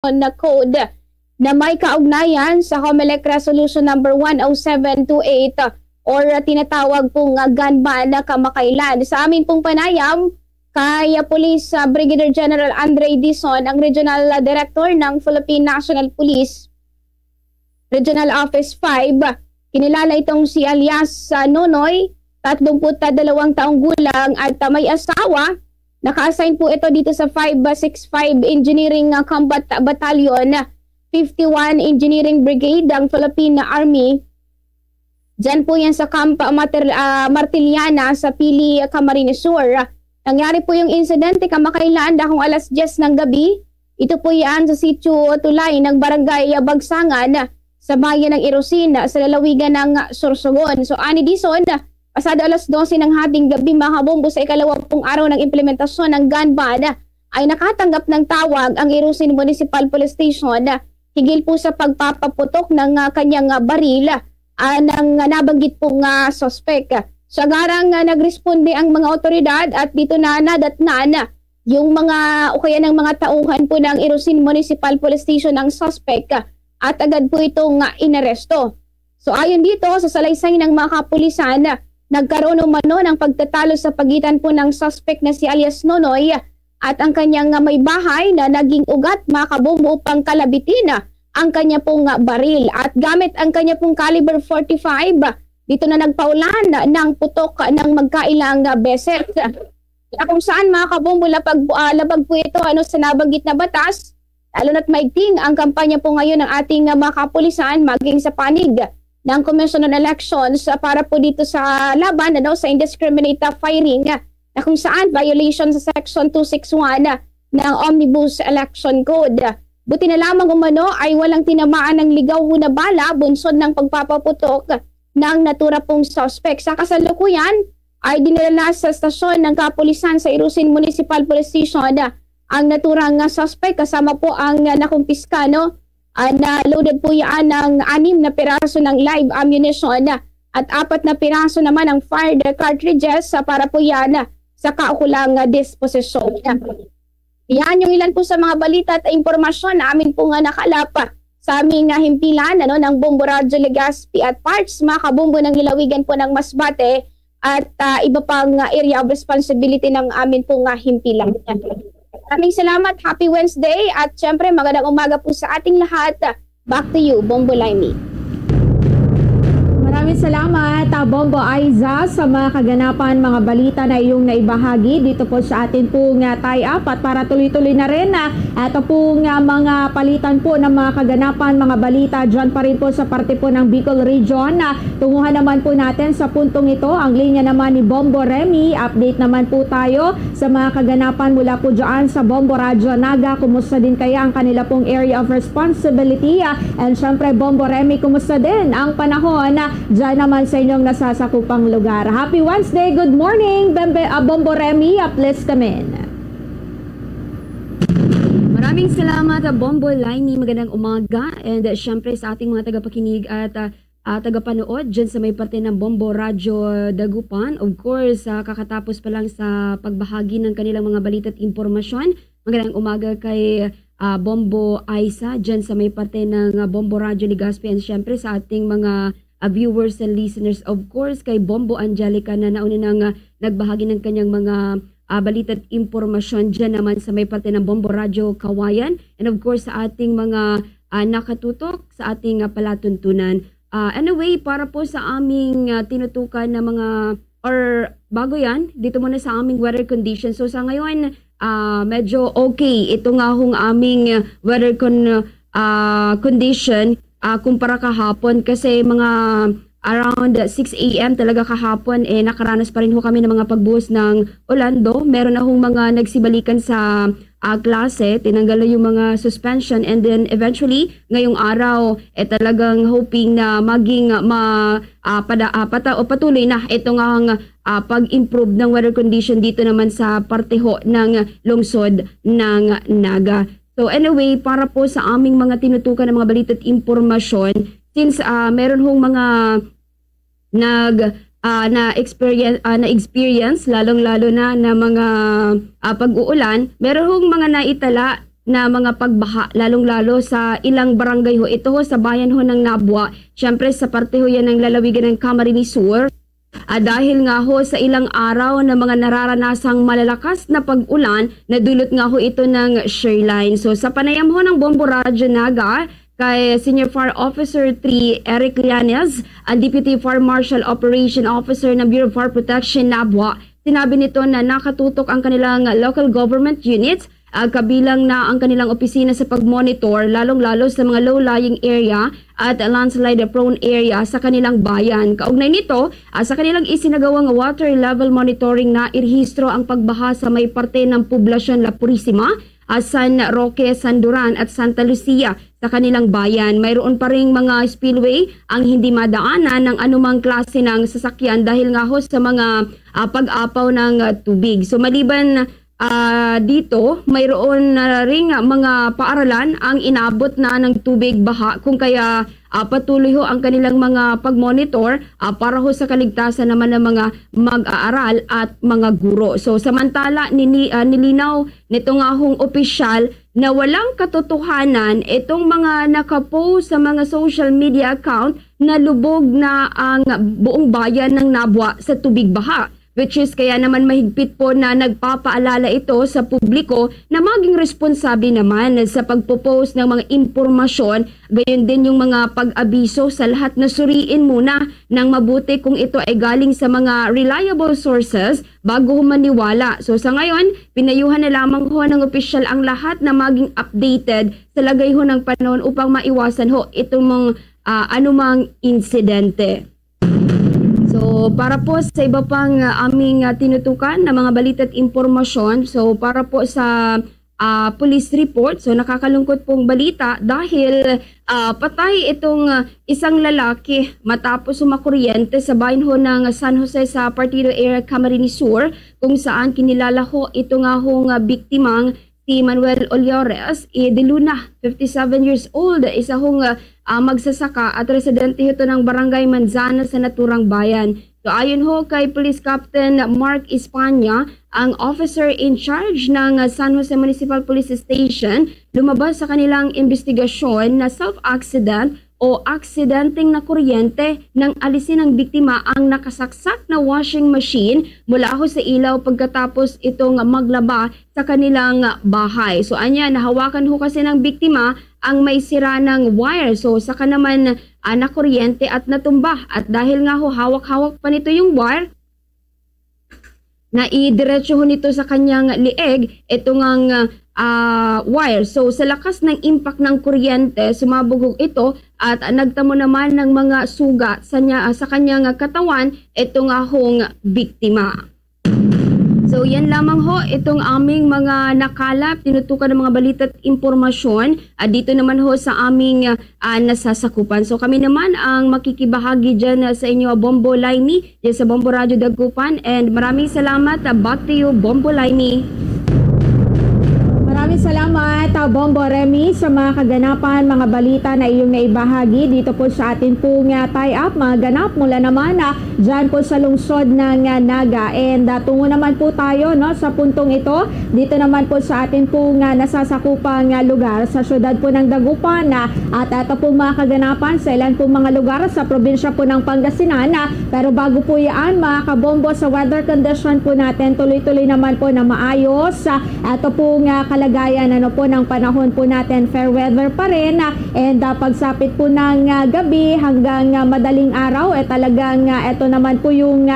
na code na may kaugnayan sa COMELEC Resolution number 10728 or tinatawag pong gun ban na kamakailan. Sa amin pong panayam kay Police Brigadier General Andre Dizon, ang Regional Director ng Philippine National Police Regional Office 5. Kinilala itong si alias Nonoy, 32 taong gulang at may asawa. Naka-assign po ito dito sa 565 Engineering Combat Battalion, 51 Engineering Brigade ng Philippine Army. Diyan po yan sa Camp Martiliana sa Pili, Camarines Sur. Nangyari po yung insidente kamakailan dakong alas 10 ng gabi. Ito po yan sa sitio Tulay ng Barangay Bagsangan sa bayan ng Irosina sa lalawigan ng Sorsogon. So ani Dizon, pasado alas 12 ng hating gabi mga kabombo sa ikalawang araw ng implementasyon ng gun ban ay nakatanggap ng tawag ang Irosin Municipal Police Station higil po sa pagpapaputok ng kanyang baril ng nabanggit pong suspect. Sa garang nagresponde ang mga otoridad at dito na nadatnan yung mga o kaya ng mga tauhan po ng Irosin Municipal Police Station ng suspect at agad po itong inaresto. So ayon dito sa salaysay ng mga kapulisan, nagkaroon umano ng pagtatalo sa pagitan po ng suspect na si alias Nonoy at ang kanyang may bahay na naging ugat mga kabombo upang kalabitin ang kanya pong baril at gamit ang kanya pong caliber 45. Dito na nagpaulan ng putok ng magkailang beses. Kung saan mga kabombo labag po ito sa nabanggit na batas, lalo na't maigting ang kampanya po ngayon ng ating mga kapulisan maging sa panig ng Commission on Elections para po dito sa laban sa indiscriminate firing na kung saan violation sa Section 261 ng Omnibus Election Code. Buti na lamang umano ay walang tinamaan ng ligaw na bala bunsod ng pagpapaputok ng natura pong suspect. Sa kasalukuyan ay dinala sa stasyon ng kapulisan sa Irosin Municipal Police Station ang naturang suspect kasama po ang nakumpiska na loaded po yan ng 6 na piraso ng live ammunition at 4 na piraso naman ng fired cartridges para po yan sa kaukulang disposisyon. Yan yung ilan po sa mga balita at impormasyon na amin po nakalapa sa aming himpilan ng Bombo Radyo Legazpi at parts mga kabombo ng lalawigan po ng Masbate at iba pang area of responsibility ng amin pong himpilan. Maraming salamat, happy Wednesday at syempre magandang umaga po sa ating lahat. Back to you, Bombo Laimi. Maraming salamat, Bombo Aiza, sa mga kaganapan, mga balita na iyong naibahagi dito po sa atin pong tie-up at para tuloy-tuloy na rin ito pong mga palitan po ng mga kaganapan, mga balita dyan pa rin po sa parte po ng Bicol Region. Tunguhan naman po natin sa puntong ito ang linya naman ni Bombo Remy. Update naman po tayo sa mga kaganapan mula po dyan sa Bombo Radyo Naga. Kumusta din kaya ang kanila pong area of responsibility? And syempre Bombo Remy, kumusta din ang panahon dyan naman sa inyong nasasakupang lugar? Happy Wednesday, good morning, Bombo Remy, please come in. Maraming salamat, Bombo Laimi, magandang umaga, and syempre sa ating mga tagapakinig at tagapanood dyan sa may parte ng Bombo Radyo Dagupan. Of course, kakatapos pa lang sa pagbahagi ng kanilang mga balita at impormasyon. Magandang umaga kay Bombo Aiza dyan sa may parte ng Bombo Radyo Legazpi, and syempre sa ating mga viewers and listeners, of course, kay Bombo Angelica na nauna nang nagbahagi ng kanyang mga balita at impormasyon dyan naman sa may parte ng Bombo Radyo Kawayan, and of course sa ating mga nakatutok sa ating palatuntunan. Anyway, para po sa aming tinutukan na mga, or bago yan, dito muna sa aming weather condition. So sa ngayon, medyo okay ito nga hong aming weather condition kumpara kahapon, kasi mga around 6 AM talaga kahapon nakaranas pa rin ho kami ng mga pagbuhos ng Orlando. Meron na hong mga nagsibalikan sa klase, tinanggal na yung mga suspension, and then eventually ngayong araw talagang hoping na maging patuloy na ito nga pag-improve ng weather condition dito naman sa parte ho ng lungsod ng Naga. So anyway, para po sa aming mga tinutukan ng mga balita at impormasyon, since meron hong mga na experience lalong-lalo na mga pag-uulan, meron hong mga naitala na mga pagbaha, lalong-lalo sa ilang barangay ho. Ito ho sa bayan ho ng Nabwa. Siyempre sa parte ho yan ng lalawigan ng Camarines Sur. Dahil nga ho sa ilang araw na mga nararanasang malalakas na pag-ulan, nadulot nga ho ito ng shoreline. So sa panayam ho ng Bombo Radyo Naga, kay Senior Fire Officer 3 Eric Llanes, ang Deputy Fire Marshal Operation Officer ng Bureau of Fire Protection Nabwa, sinabi nito na nakatutok ang kanilang local government units, kabilang na ang kanilang opisina sa pagmonitor, lalong-lalo sa mga low-lying area at landslide-prone area sa kanilang bayan. Kaugnay nito, sa kanilang isinagawang water level monitoring na irehistro ang pagbaha sa may parte ng poblasyon La Purisima, San Roque, San Duran at Santa Lucia sa kanilang bayan. Mayroon pa ring mga spillway ang hindi madaanan ng anumang klase ng sasakyan dahil nga ho sa mga pag-apaw ng tubig. So maliban dito, mayroon na ring mga paaralan ang inabot na ng tubig baha, kung kaya patuloy ho ang kanilang mga pagmonitor para ho sa kaligtasan naman ng mga mag-aaral at mga guro. So samantala nilinaw nito nga hong opisyal na walang katotohanan itong mga nakapost sa mga social media account na lubog na ang buong bayan ng Nabwa sa tubig baha. Which is kaya naman mahigpit po na nagpapaalala ito sa publiko na maging responsable naman sa pagpo-post ng mga impormasyon, gayon din yung mga pag-abiso sa lahat na suriin muna ng mabuti kung ito ay galing sa mga reliable sources bago maniwala. So sa ngayon, pinayuhan na lamang ho ng opisyal ang lahat na maging updated sa lagay ho ng panahon upang maiwasan ho itong mga anumang insidente. So para po sa iba pang aming tinutukan na mga balita at impormasyon, so para po sa police report, so nakakalungkot pong balita dahil patay itong isang lalaki matapos sumakuryente sa bayan ho ng San Jose sa Partido Area Camarines Sur, kung saan kinilala ho ito nga hong biktimang si Manuel Oliores de Luna, 57 years old, isa hong magsasaka at residente ito ng Barangay Manzana sa naturang bayan. So ayon ho kay Police Captain Mark Espana, ang officer in charge ng San Jose Municipal Police Station, lumabas sa kanilang investigasyon na self-accident o aksidenteng na kuryente nang alisin ng biktima ang nakasaksak na washing machine mula ho sa ilaw pagkatapos itong maglaba sa kanilang bahay. So anya, nahawakan ho kasi ng biktima ang may sira ng wire. So saka naman na kuryente at natumba. At dahil nga ho hawak-hawak pa nito yung wire, na idiretso ho nito sa kanyang lieg, ito ngang wire. So sa lakas ng impact ng kuryente, sumabog ito at nagtamo naman ng mga sugat sa kanyang katawan, ito nga hong biktima. So yan lamang ho itong aming mga nakalap, tinutukan ng mga balita at impormasyon dito naman ho sa aming nasasakupan. So kami naman ang makikibahagi dyan sa inyo, Bombo Laini, dyan sa Bombo Radyo Dagupan, and maraming salamat. Back to you, Bombo Laini. Maraming salamat, Bombo Remy, sa mga kaganapan, mga balita na iyong naibahagi dito po sa atin pong tie-up, mga ganap mula naman dyan po sa lungsod ng Naga. And tungo naman po tayo sa puntong ito, dito naman po sa atin pong nasasakupang lugar sa syudad po ng Dagupan, at ito po mga kaganapan sa ilan po mga lugar sa probinsya po ng Pangasinan. Pero bago po yan, mga kabombo, sa weather condition po natin, tuloy-tuloy naman po na maayos. Ito po kalagayan po ng panahon po natin, fair weather pa rin, and pagsapit po ng gabi hanggang madaling araw, talagang ito naman po yung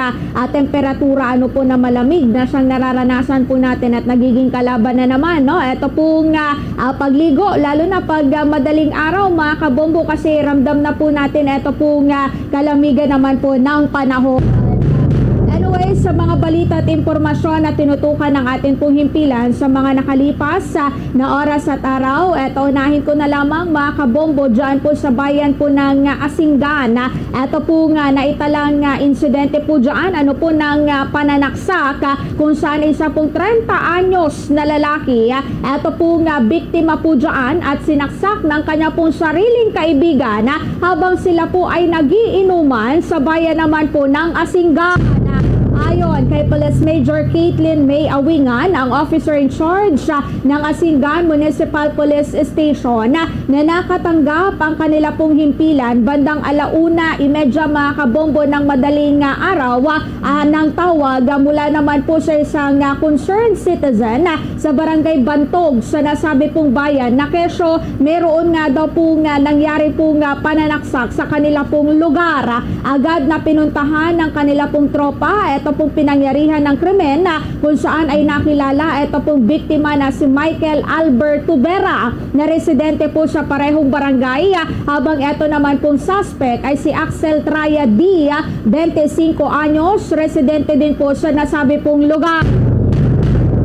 temperatura po na malamig na siyang nararanasan po natin at nagiging kalaban na naman, ito pong pagligo, lalo na pag madaling araw, mga kabombo, kasi ramdam na po natin ito pong kalamigan naman po ng panahon. Anyway, sa mga balita at impormasyon na tinutukan ng ating pong himpilan sa mga nakalipas na oras at araw, eto unahin ko na lamang, mga kabombo, dyan po sa bayan po ng Asingan. Eto po naitalang insidente po dyan, ng pananaksak kung saan isa pong 30 anyos na lalaki, eto po biktima po dyan at sinaksak ng kanya pong sariling kaibigan habang sila po ay nagiinuman sa bayan naman po ng Asingan. Ayon kay Police Major Caitlin May Awingan, ang officer in charge ng Asingan Municipal Police Station na nakatanggap ang kanila pong himpilan bandang 1:30 mga kabombo ng madaling araw ng tawag mula naman po sa isang concerned citizen sa barangay Bantog sa nasabi pong bayan na Quezon. Meron nga daw pong nangyari pong pananaksak sa kanila pong lugar. Agad na pinuntahan ng kanila pong tropa ito pong pinangyarihan ng krimen kung saan ay nakilala ito pong biktima na si Michael Albert Tubera na residente po sa parehong barangay, habang ito naman pong suspect ay si Axel Traya D, 25 anyos, residente din po sa nasabi pong lugar.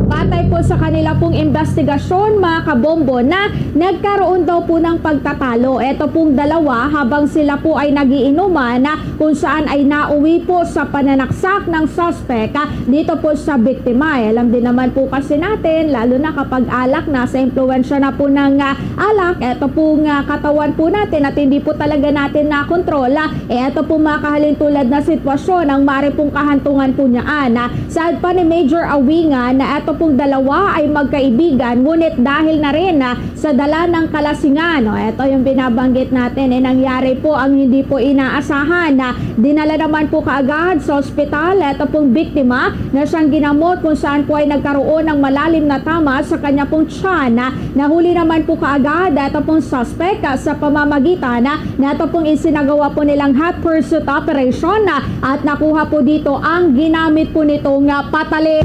Batay po sa kanila pong investigasyon mga kabombo na nagkaroon daw po ng pagtatalo. Ito pong dalawa habang sila po ay nagiinuman kung saan ay nauwi po sa pananaksak ng suspect dito po sa biktima. Alam din naman po kasi natin, lalo na kapag alak, nasa impluwensya na po ng alak, ito pong katawan po natin at hindi po talaga natin nakontrol. Ito po mga kahalintulad na sitwasyon ang maaari pong kahantungan po niyaan. Saad pa ni Major Awingan na ito pong dalawa ay magkaibigan, ngunit dahil na rin sa dala ng kalasingan, ito yung binabanggit natin, nangyari po ang hindi po inaasahan. Dinala naman po kaagad sa ospital ito pong biktima na siyang ginamot kung saan po ay nagkaroon ng malalim na tama sa kanya pong tiyan. Nahuli naman po kaagad ito pong suspect sa pamamagitan na ito pong isinagawa po nilang hot pursuit operation at nakuha po dito ang ginamit po nitong patali.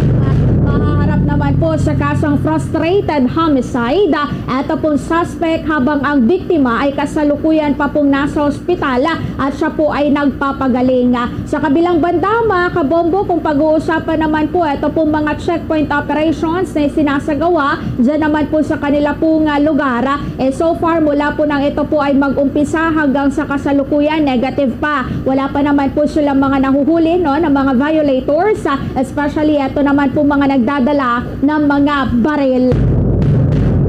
Naman po sa kasong frustrated homicide, ito pong suspect habang ang biktima ay kasalukuyan pa pong nasa ospital at siya po ay nagpapagaling. Sa kabilang banda mga kabombo, kung pag-uusapan naman po ito pong mga checkpoint operations na sinasagawa dyan naman po sa kanila pong lugar, so far mula po nang ito po ay mag-umpisa hanggang sa kasalukuyan, negative pa. Wala pa naman po silang mga nahuhuli ng mga violators, especially ito naman po mga nagdadala ng mga baril.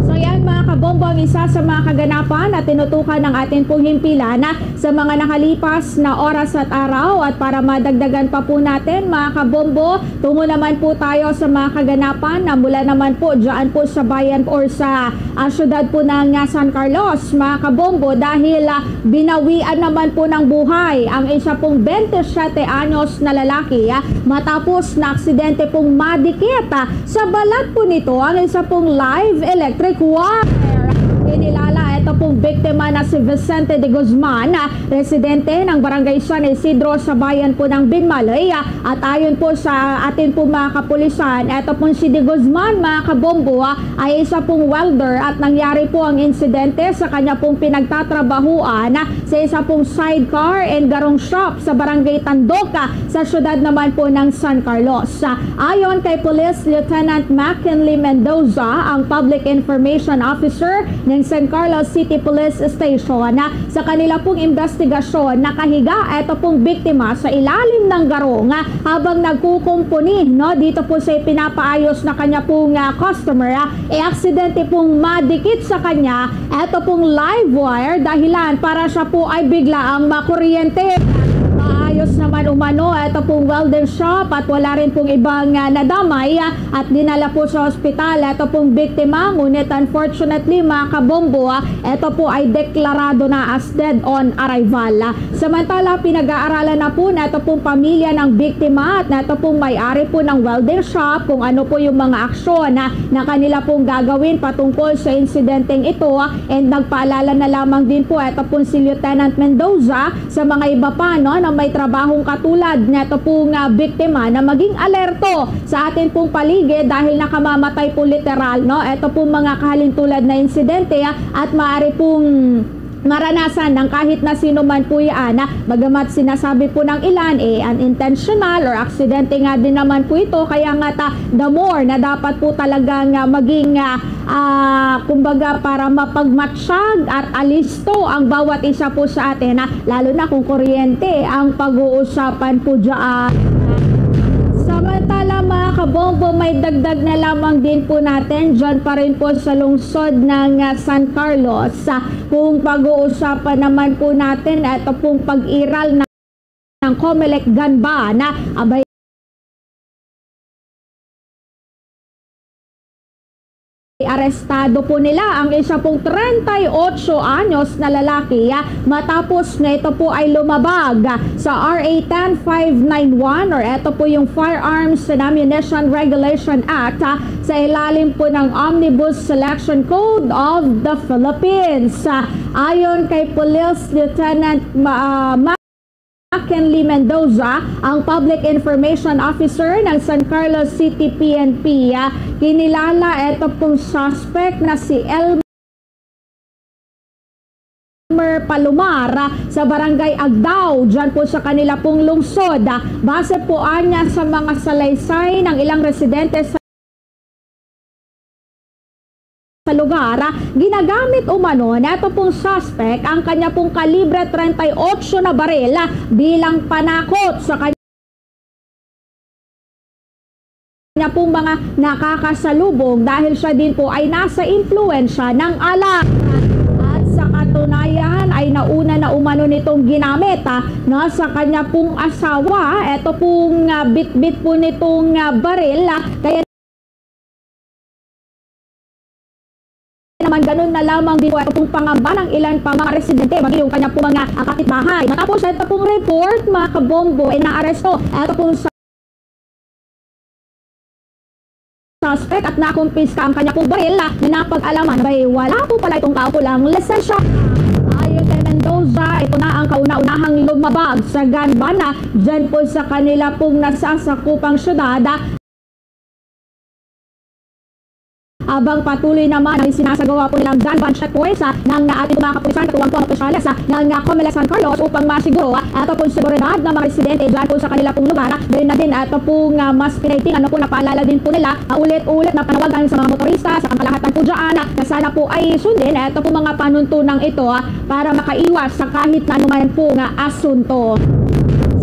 So yan mga kabombo, ang isa sa mga kaganapan na tinutukan ng ating pong himpilan sa mga nakalipas na oras at araw. At para madagdagan pa po natin mga kabombo, tungo naman po tayo sa mga kaganapan na mula naman po dyan po sa bayan or sa syudad po ng San Carlos mga kabombo, dahil binawian naman po ng buhay ang isa pong 27 anyos na lalaki matapos na aksidente pong madikit sa balat po nito ang isa pong live electric wire. Inilala ito pong biktima na si Vicente de Guzman, residente ng barangay San Isidro sa bayan po ng Binmalay. At ayon po sa atin po mga kapulisan, ito pong si de Guzman mga kabombo ay isa pong welder at nangyari po ang insidente sa kanya pong pinagtatrabahuan sa isa pong sidecar and garong shop sa barangay Tandoca sa syudad naman po ng San Carlos. Ayon kay Police Lieutenant McKinley Mendoza, ang Public Information Officer ng San Carlos City Police Station, sa kanila pong investigasyon, nakahiga ito pong biktima sa ilalim ng garong habang nagkukumpuni dito po sa pinapaayos na kanya pong customer, aksidente pong madikit sa kanya ito pong live wire, dahilan para siya po ay bigla ang makuryente. Ayos naman umano ito pong welding shop at wala rin pong ibang nadamay at dinala po sa ospital ito pong biktima, ngunit unfortunately mga kabombo, ito po ay deklarado na as dead on arrival. Samantala pinag-aaralan na po na ito pong pamilya ng biktima at na ito pong may-ari po ng welding shop kung ano po yung mga aksyon na kanila pong gagawin patungkol sa insidenteng ito, and nagpaalala na lamang din po ito pong si Lieutenant Mendoza sa mga iba pa na may trabahong katulad nito pong biktima na maging alerto sa atin pong paligid dahil nakamamatay po literal ito pong mga kahalintulad na insidente at maaari pong maranasan ng kahit na sino man po yan, bagamat sinasabi po ng ilan unintentional or aksidente nga din naman po ito, kaya nga the more na dapat po talagang maging kumbaga para mapagmatsyag at alisto ang bawat isa po sa atin, lalo na kung kuryente ang pag-uusapan po dyan. Samantala mga kabombo, may dagdag na lamang din po natin dyan pa rin po sa lungsod ng San Carlos. Kung pag-uusapan naman po natin ito pong pag-iral ng COMELEC gun ban, abay arestado po nila ang isa pong 38 anyos na lalaki matapos na ito po ay lumabag sa RA 10591 or ito po yung Firearms and Ammunition Regulation Act sa ilalim po ng Omnibus Selection Code of the Philippines. Ayon kay Police Lieutenant Kenly Mendoza, ang Public Information Officer ng San Carlos City PNP, kinilala ito pong suspect na si Elmer Palomar sa Barangay Agdao, dyan po sa kanila pong lungsod. Base po anya sa mga salaysay ng ilang residente sa lugar, ginagamit umano na ito pong suspect ang kanya pong kalibre 38 na baril bilang panakot sa kanya pong mga nakakasalubong dahil siya din po ay nasa impluensya ng alak. At sa katunayan ay nauna na umano nitong ginamit na sa kanya pong asawa, ito pong bit-bit po nitong baril, kaya naman ganun na lamang din po itong pangamba ng ilan pa mga residente, maging yung kanya po mga kapitbahay. Matapos ito pong report, mga kabombo, ay naaresto ito pong suspect at nakumpiska ang kanya pong baril na napag-alaman ay wala po pala itong kaukulang lisensya. Ayon kay Mendoza, ito na ang kauna-unahang lumabag sa gun ban dyan po sa kanila pong nasasakupang syudad. Abang patuloy naman ang sinasagawa po nilang gun ban checkpoints ng ating mga kapulisan, katuwang po ang opisyalis ng Comelec San Carlos upang masiguro ito pong seguridad ng mga residente dyan po sa kanila pong lugar. Ganoon na din ito pong mas pinaiting po napaalala din po nila ulit-ulit na panawagan sa mga motorista sa kamalahatan po dyan na sana po ay sundin ito pong mga panuntunang ito para makaiwas sa kahit na anuman po asunto.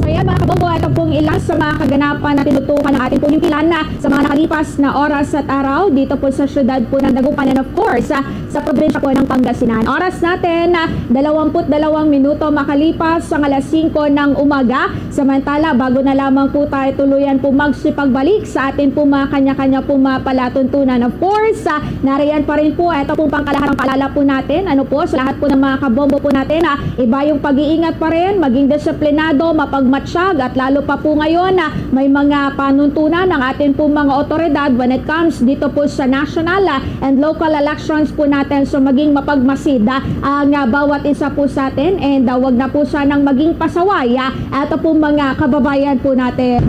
So yan mga kabombo, ito pong ilan sa mga kaganapan na tinutukan ng ating pulimpilan sa mga nakalipas na oras at araw dito po sa syudad po ng Dagupan and of course sa probinsya po ng Pangasinan. Oras natin 22 minuto makalipas ang alas 5 ng umaga. Samantala bago na lamang po tayo tuluyan po magsipagbalik sa atin po mga kanya-kanya po mga palatuntunan. Of course, nariyan pa rin po ito pong pangkalahatang paalala po natin sa lahat po ng mga kabombo po natin iba yung pag-iingat pa rin, maging disiplinado, mapagmatsyag at lalo pa po ngayon may mga panuntunan ng atin po mga otoridad when it comes dito po sa national and local elections po natin. So maging mapagmasid ang bawat isa po sa atin and wag na po sanang maging pasaway ito po mga kababayan po natin.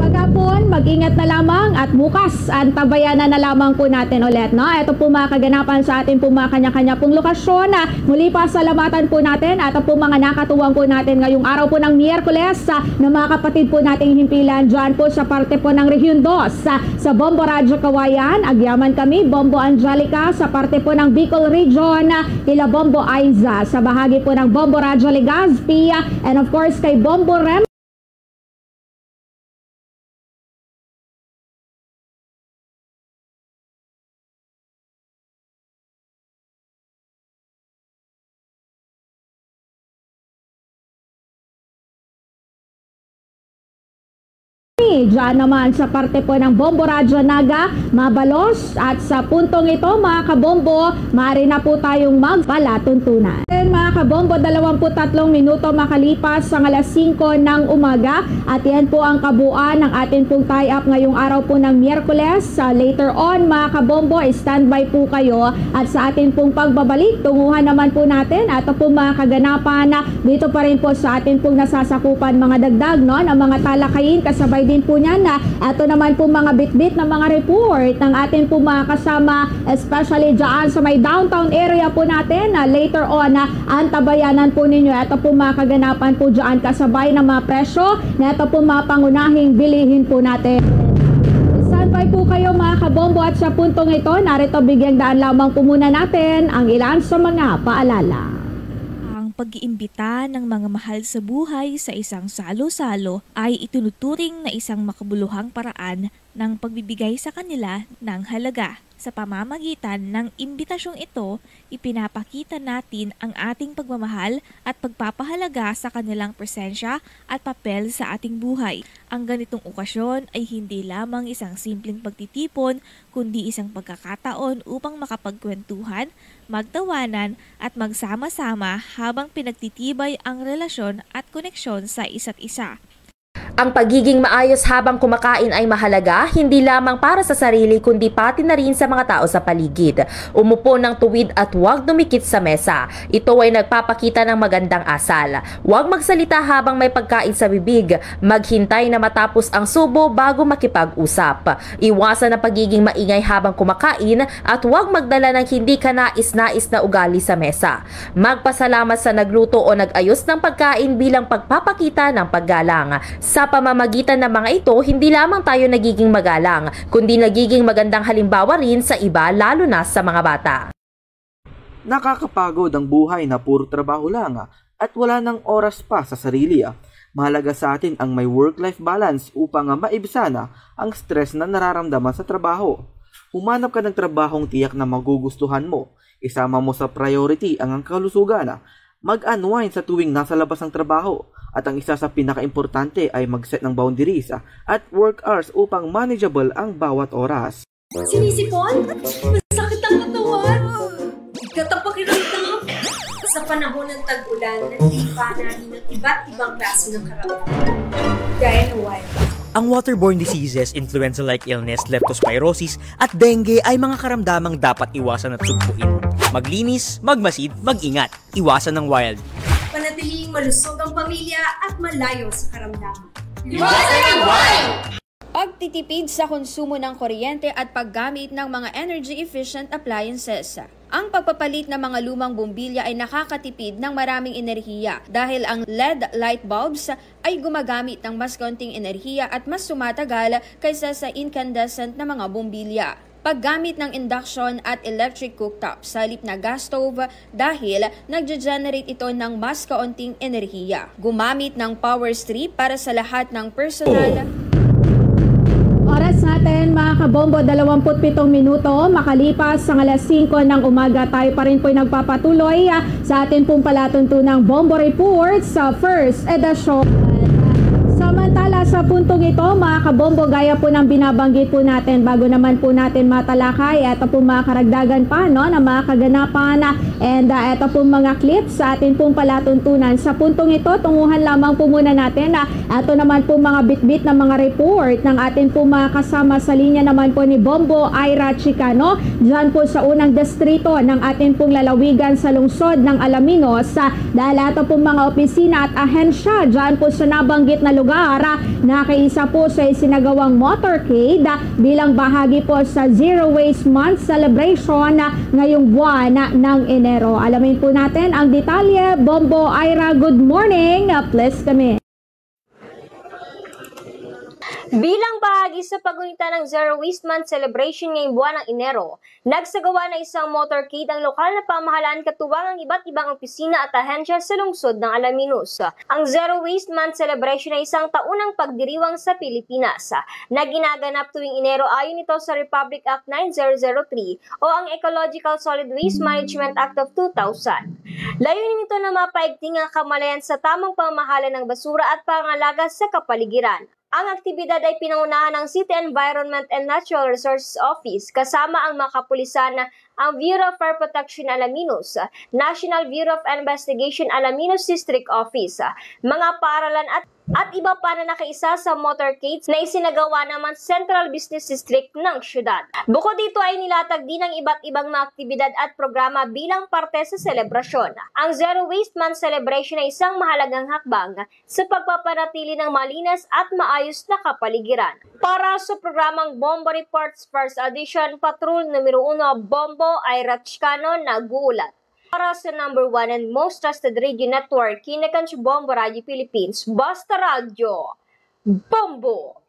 Magapon, mag-ingat na lamang at bukas antabayanan na lamang po natin ulit. No? Ito po mga kaganapan sa ating po mga kanya-kanya pong lokasyon. Muli pa salamatan po natin at po mga nakatuwang po natin ngayong araw po ng Miyerkules na mga kapatid po nating himpilan dyan po sa parte po ng Region 2 sa Bombo Radyo Kawayan. Agyaman kami, Bombo Angelica sa parte po ng Bicol Region, kila Bombo Aiza sa bahagi po ng Bombo Radyo Legazpi and of course kay Bombo Rem dyan naman sa parte po ng Bombo Radyo Naga, Mabalos at sa puntong ito mga kabombo, maaari na po tayong magpalatuntunan. Mga kabombo, 23 minuto makalipas ang alas 5 ng umaga at yan po ang kabuuan ng ating pong tie-up ngayong araw po ng Miyerkules. Later on mga kabombo, standby po kayo at sa ating pong pagbabalik, tunguhan naman po natin at po mga kaganapan dito pa rin po sa ating pong nasasakupan mga dagdag ng mga talakayin kasabay din po niyan ito naman po mga bit-bit na mga report ng ating po mga kasama especially dyan sa may downtown area po natin later on antabayanan po ninyo ito po mga kaganapan po dyan kasabay ng mga presyo na ito po mga pangunahing bilihin po natin. Standby po kayo mga kabombo at sa puntong ito narito bigyang daan lamang po muna natin ang ilan sa mga paalala. Pag-iimbita ng mga mahal sa buhay sa isang salo-salo ay itinuturing na isang makabuluhang paraan ng pagbibigay sa kanila ng halaga. Sa pamamagitan ng imbitasyong ito, ipinapakita natin ang ating pagmamahal at pagpapahalaga sa kanilang presensya at papel sa ating buhay. Ang ganitong okasyon ay hindi lamang isang simpleng pagtitipon, kundi isang pagkakataon upang makapagkwentuhan, magtawanan at magsama-sama habang pinagtitibay ang relasyon at koneksyon sa isa't isa. Ang pagiging maayos habang kumakain ay mahalaga, hindi lamang para sa sarili kundi pati na rin sa mga tao sa paligid. Umupo ng tuwid at huwag dumikit sa mesa. Ito ay nagpapakita ng magandang asal. Huwag magsalita habang may pagkain sa bibig. Maghintay na matapos ang subo bago makipag-usap. Iwasan ang pagiging maingay habang kumakain at huwag magdala ng hindi ka nais-nais na ugali sa mesa. Magpasalamat sa nagluto o nag-ayos ng pagkain bilang pagpapakita ng paggalang. Sa pamamagitan ng mga ito, hindi lamang tayo nagiging magalang, kundi nagiging magandang halimbawa rin sa iba, lalo na sa mga bata. Nakakapagod ang buhay na puro trabaho lang at wala ng oras pa sa sarili. Mahalaga sa atin ang may work-life balance upang maibsan ang stress na nararamdaman sa trabaho. Humanap ka ng trabahong tiyak na magugustuhan mo. Isama mo sa priority ang kalusugan. Mag-unwind sa tuwing nasa labas ng trabaho. At ang isa sa pinaka-importante ay mag-set ng boundaries at work hours upang manageable ang bawat oras. Sinisipon? Masakit ang katawan! Katapakiramdam! Sa panahon ng tag-ulan, nalilipa natin ng iba't ibang klase ng karamdaman. Gaya ng wild. Ang waterborne diseases, influenza-like illness, leptospirosis at dengue ay mga karamdamang dapat iwasan at sugpuin. Maglinis, magmasid, mag-ingat. Iwasan ng wild. Panatiling malusog ang pamilya at malayo sa karamdaman. Pagtitipid sa konsumo ng kuryente at paggamit ng mga energy-efficient appliances. Ang pagpapalit ng mga lumang bombilya ay nakakatipid ng maraming enerhiya dahil ang LED light bulbs ay gumagamit ng mas konting enerhiya at mas sumatagal kaysa sa incandescent na mga bombilya. Paggamit ng induction at electric cooktop sa halip na gas stove dahil nagge-generate ito ng mas kaunting enerhiya. Gumamit ng power strip para sa lahat ng personal. Oras natin mga kabombo, 27 minuto. Makalipas ang alas 5 ng umaga, tayo pa rin po'y nagpapatuloy sa atin pong palatuntunang Bombo Report sa First Edition. Samantala sa puntong ito, mga kabombo, gaya po ng binabanggit po natin, bago naman po natin matalakay, ito po mga karagdagan pa ng mga kaganapan and ito po mga clips sa atin pong palatuntunan. Sa puntong ito, tunguhan lamang po muna natin ito naman po mga bitbit na mga report ng atin po mga kasama sa linya naman po ni Bombo Ira Chicano, dyan po sa unang distrito ng atin pong lalawigan sa lungsod ng Alaminos, dahil ito po mga opisina at ahensya dyan po sa nabanggit na lugar nakaisa po sa isinagawang motorcade bilang bahagi po sa Zero Waste Month celebration ngayong buwan ng Enero. Alamin po natin ang detalye. Bombo Ira, good morning. Please come in. Bilang bahagi sa pagunita ng Zero Waste Month celebration ngayong buwan ng Enero, nagsagawa na isang motorcade ang lokal na pamahalaan katuwang ang iba't ibang opisina at ahensya sa lungsod ng Alaminos. Ang Zero Waste Month celebration ay isang taunang pagdiriwang sa Pilipinas na ginaganap tuwing Enero ayon ito sa Republic Act 9003 o ang Ecological Solid Waste Management Act of 2000. Layunin nito na mapaigting ang kamalayan sa tamang pamahala ng basura at pangalaga sa kapaligiran. Ang aktibidad ay pinangunahan ng City Environment and Natural Resources Office kasama ang mga kapulisan, ang Bureau of Fire Protection Alaminos, National Bureau of Investigation Alaminos District Office, mga paaralan at iba pa na nakaisa sa motorcades na isinagawa naman Central Business District ng syudad. Bukod dito ay nilatag din ang iba't ibang mga aktibidad at programa bilang parte sa selebrasyon. Ang Zero Waste Month celebration ay isang mahalagang hakbang sa pagpapanatili ng malinis at maayos na kapaligiran. Para sa programang Bombo Reports First Edition, Patrol numero 1 Bombo Ira Chicano nagulat. Para sa number 1 and most trusted radio network, Kinakanch Bombo Radio Philippines, Basta Radio, Bombo!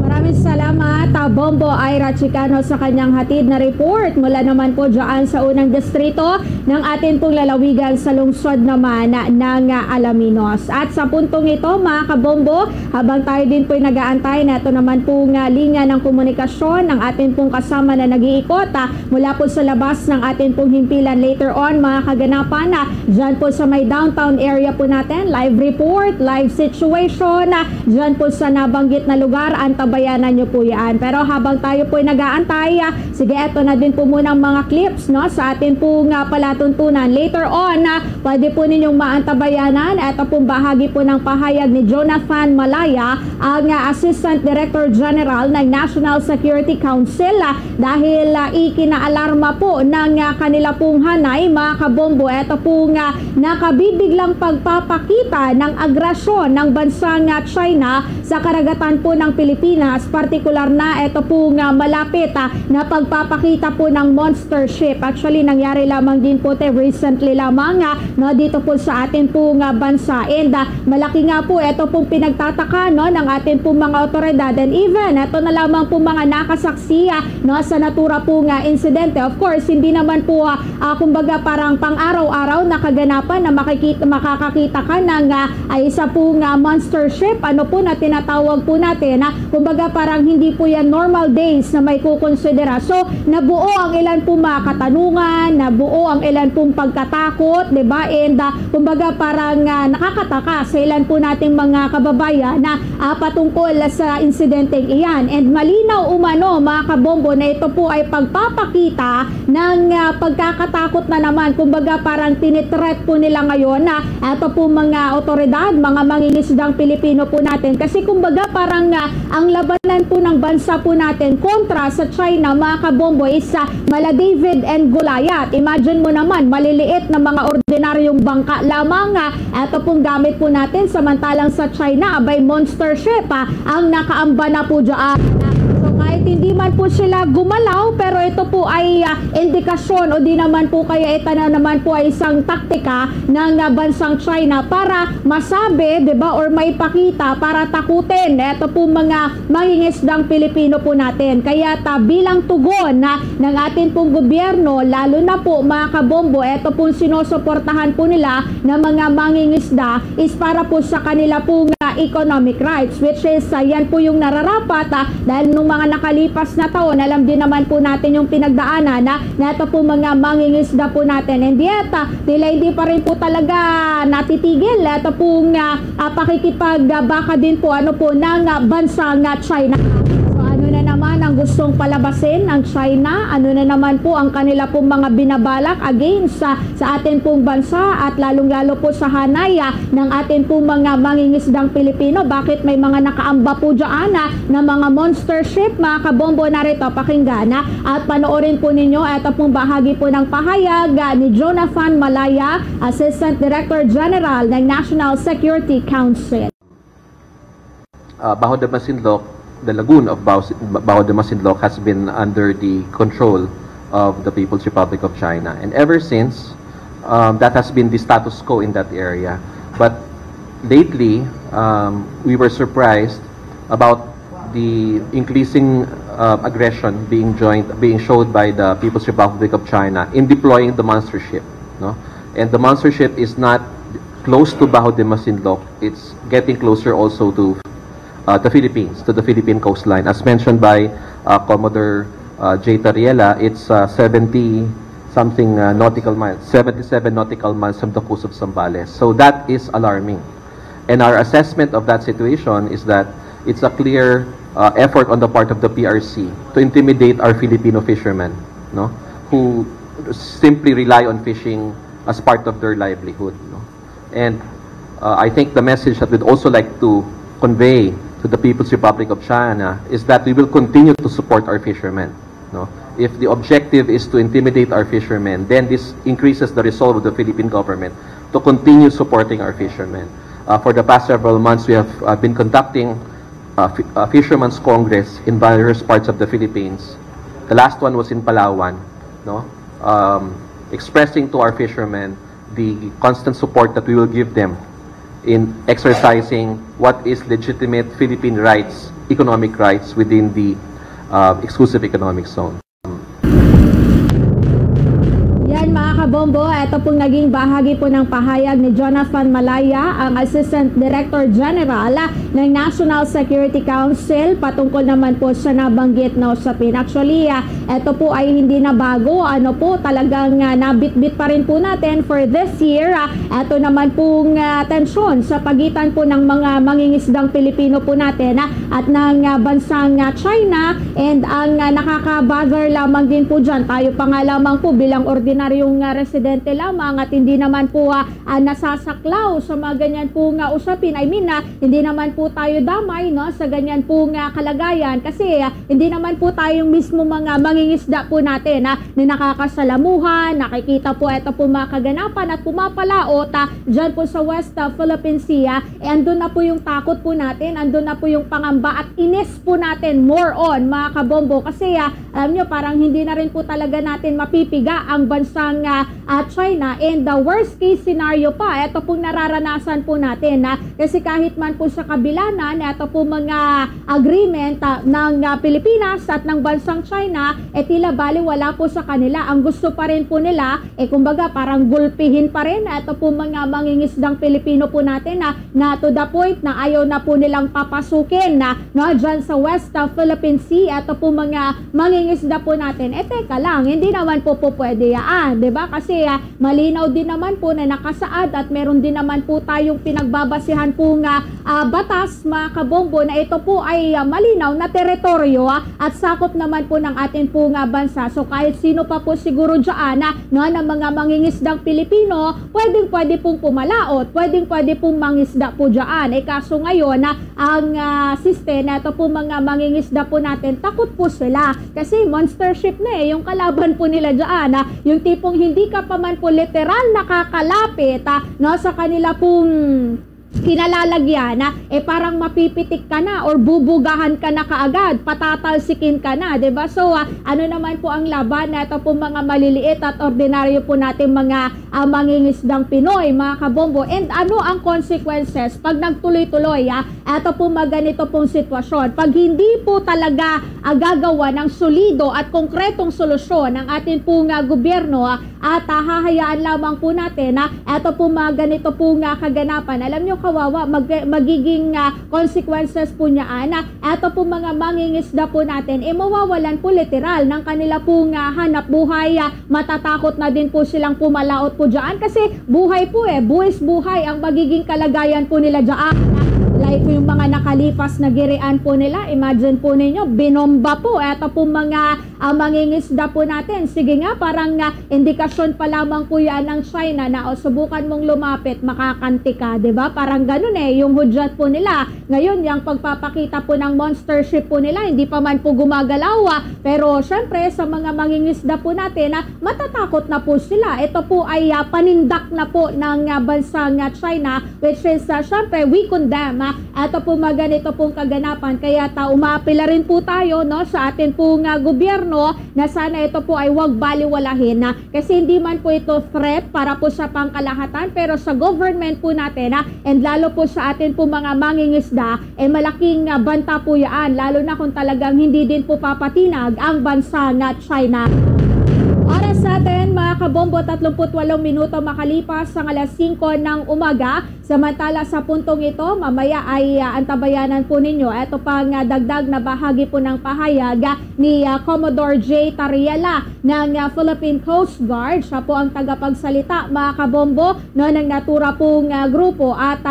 Maraming salamat, Bombo Ira Chicano sa kanyang hatid na report mula naman po dyan sa unang distrito ng atin pong lalawigan sa lungsod naman ng Alaminos. At sa puntong ito mga kabombo, habang tayo din po nag-aantay na ito naman pong linya ng komunikasyon ng atin pong kasama na nag-iikot mula po sa labas ng atin pong himpilan later on mga kaganapan dyan po sa may downtown area po natin, live report, live situation dyan po sa nabanggit na lugar, antabayanan nyo po yan. Pero habang tayo po nag-aantay, sige, eto na din po muna ang mga clips sa atin pong palatuntunan. Later on, pwede po ninyong maantabayanan. Ito pong bahagi po ng pahayag ni Jonathan Malaya, ang Assistant Director General ng National Security Council dahil ikinaalarma po ng kanila pong hanay, mga kabombo. Ito pong nakabibiglang pagpapakita ng agresyon ng bansang China sa karagatan po ng Pilipinas, partikular na ito po malapit na pagpapakita po ng monster ship. Actually, nangyari lamang din po recently lamang dito po sa atin pong bansa. And malaki nga po ito pong pinagtataka ng atin pong mga otoridad. And even ito na lamang po mga nakasaksi sa natura pong insidente. Of course, hindi naman po kumbaga parang pang-araw-araw na kaganapan na makakakita ka ng isa pong monster ship. Ano po na tinatawag po natin kumbaga parang hindi po yan normal days na may kukonsidera. So, nabuo ang ilan pong mga katanungan, nabuo ang ilan pong pagkatakot, diba? And kumbaga parang nakakataka sa ilan po nating mga kababayan na patungkol sa insidenteng iyan. And malinaw umano mga kabombo na ito po ay pagpapakita ng pagkakatakot na naman. Kumbaga parang tinitreat po nila ngayon na ito po mga otoridad, mga mangingisdang Pilipino po natin. Kasi kumbaga parang ang labanan po ng bansa po natin kontra sa China, mga kabombo, is mala David and Goliath. Imagine mo naman, maliliit na mga ordinaryong bangka lamang ito pong gamit po natin, samantalang sa China, abay monster ship ang nakaamba na po dyan. Kahit hindi man po sila gumalaw, pero ito po ay indikasyon o di naman po kaya ito na naman po ay isang taktika ng bansang China para masabi, diba, or maipakita, para takutin ito po mga mangingisdang Pilipino po natin. Kaya bilang tugon ng atin pong gobyerno, lalo na po mga kabombo, ito pong sinusuportahan po nila ng mga mangingisda is para po sa kanila pong economic rights, which is yan po yung nararapat dahil nung mga nakalipas na taon, alam din naman po natin yung pinagdaanan na ito po mga mangingisda po natin. And yet, tila hindi pa rin po talaga natitigil. Ito pong pakikipagbaka din po ng bansang China. Ano na naman ang gustong palabasin ng China? Ano na naman po ang kanila pong mga binabalak against sa atin pong bansa at lalong-lalo po sa hanay ng atin pong mga mangingisdang Pilipino? Bakit may mga nakaamba po dyan na mga monster ship? Mga kabombo, narito, pakinggan at panoorin po ninyo. Ito pong bahagi po ng pahayag ni Jonathan Malaya, Assistant Director General ng National Security Council. Bajo de Masinloc, the lagoon of Bajo de Masinloc has been under the control of the People's Republic of China. And ever since, that has been the status quo in that area. But lately, we were surprised about the increasing aggression being showed by the People's Republic of China in deploying the monster ship. No? And the monster ship is not close to Bajo de Masinloc. It's getting closer also to the Philippines, to the Philippine coastline. As mentioned by Commodore J. Tariela, it's 70-something nautical miles, 77 nautical miles from the coast of Zambales. So that is alarming. And our assessment of that situation is that it's a clear effort on the part of the PRC to intimidate our Filipino fishermen, no, who simply rely on fishing as part of their livelihood. No? And I think the message that we'd also like to convey to the People's Republic of China is that we will continue to support our fishermen. No? If the objective is to intimidate our fishermen, then this increases the resolve of the Philippine government to continue supporting our fishermen. For the past several months, we have been conducting a Fishermen's Congress in various parts of the Philippines. The last one was in Palawan, no? Expressing to our fishermen the constant support that we will give them in exercising what is legitimate Philippine rights, economic rights within the exclusive economic zone. Yan mga kabombo, ito pong naging bahagi po ng pahayag ni Jonathan Malaya, ang Assistant Director General ng National Security Council, patungkol naman po sa nabanggit na usapin. Actually, ito po ay hindi na bago, talagang nabitbit pa rin po natin for this year. Ito naman pong tensyon sa pagitan po ng mga mangingisdang Pilipino po natin at ng bansang China, and ang nakaka-bother lamang din po dyan, tayo pa nga lamang po bilang ordinaryong residente lamang at hindi naman po nasasaklaw sa mga ganyan po usapin. I mean, hindi naman po tayo damay sa ganyan po kalagayan, kasi hindi naman po tayong mismo mga mangingisda po natin na nakakasalamuhan, nakikita po ito po mga kaganapan at pumapalaot dyan po sa West Philippine Sea. Andun na po yung takot po natin, andun na po yung pangamba at inis po natin more on mga kabombo, kasi alam nyo, parang hindi na rin po talaga natin mapipiga ang bansang China. And the worst case scenario pa, ito pong nararanasan po natin kasi kahit man po sa kabilanan, ito po mga agreement ng Pilipinas at ng bansang China, tila bali wala po sa kanila. Ang gusto pa rin po nila, kumbaga parang gulpihin pa rin ito po mga mangingisdang Pilipino po natin na to the point na ayaw na po nilang papasukin dyan sa West Philippine Sea. Ito po mga mangingisda po natin, teka lang, hindi naman po pwede yan, diba? Kasi malinaw din naman po na nakasaad at meron din naman po tayong pinagbabasihan po batas mga kabombo na ito po ay malinaw na teritoryo at sakop naman po ng ating po bansa. So kahit sino pa po siguro dyan ng mga mangingisdang Pilipino, pwede pong pumalaot, pwede pong mangisda po dyan. Kaso ngayon ang system na ito po mga mangingisda po natin, takot po sila kasi monster ship na yung kalaban po nila dyan, yung tipong hindi ka pa man po literal nakakalapit sa kanila pong kinalalagyan parang mapipitik ka na or bubugahan ka na kaagad, patatalsikin ka na, diba? So ano naman po ang laban na ito po mga maliliit at ordinaryo po natin mga mangingisdang Pinoy mga kabombo. And ano ang consequences pag nagtuloy-tuloy ito po ganito pong sitwasyon, pag hindi po talaga gagawa ng solido at konkretong solusyon ng ating pong gobyerno at hahayaan lamang po natin ito po ganito pong kaganapan. Alam nyo, kawawa, magiging consequences po niyan ito po mga mangingisda po natin, mawawalan po literal ng kanila pong hanap buhay. Matatakot na din po silang pumalaot po dyan kasi buhay po buwis buhay ang magiging kalagayan po nila dyan. Like po yung mga nakalipas na girian po nila, imagine po ninyo, binomba po ito po mga mangingisda po natin. Sige nga, parang indikasyon pa lamang po yan ng China na subukan mong lumapit, makakanti ka, diba? Parang ganun yung hudyat po nila. Ngayon, yung pagpapakita po ng monster ship po nila, hindi pa man po gumagalaw, pero syempre sa mga mangingisda po natin, matatakot na po sila. Ito po ay panindak na po ng bansang China, which is syempre we condemn ito po ganito pong kaganapan. Kaya umapila rin po tayo sa atin pong gobyerno na sana ito po ay wag baliwalahin kasi hindi man po ito threat para po sa pangkalahatan, pero sa government po natin and lalo po sa atin po mga mangingisda malaking banta po yan, lalo na kung talagang hindi din po papatinag ang bansa na China. Oras sa atin mga kabombo, 38 minuto makalipas ang alas 5 ng umaga. Samantala sa puntong ito, mamaya ay antabayanan po ninyo. Ito pang dagdag na bahagi po ng pahayag ni Commodore J. Tariela ng Philippine Coast Guard. Siya po ang tagapagsalita mga kabombo ng natura pong grupo at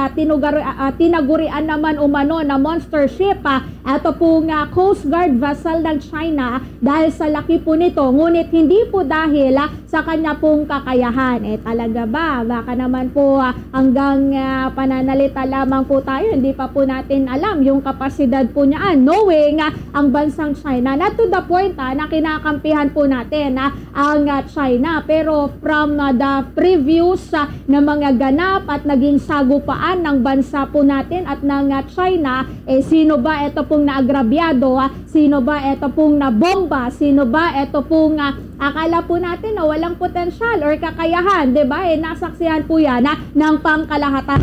tinagurian naman umano na monster ship. Ito pong Coast Guard vessel ng China dahil sa laki po nito, ngunit hindi po dahil sa kanya pong kakayahan. Talaga ba? Baka naman po hanggang pananalita lamang po tayo, hindi pa po natin alam yung kapasidad po niyan, knowing ang bansang China, na to the point na kinakampihan po natin ang China. Pero from the previous na mga ganap at naging sagupaan ng bansa po natin at ng China, sino ba ito pong naagrabyado? Sino ba ito pong nabomba? Sino ba ito pong akala po natin na walang potensyal or kakayahan, diba? Nasaksihan po yan ng pangkalahatan.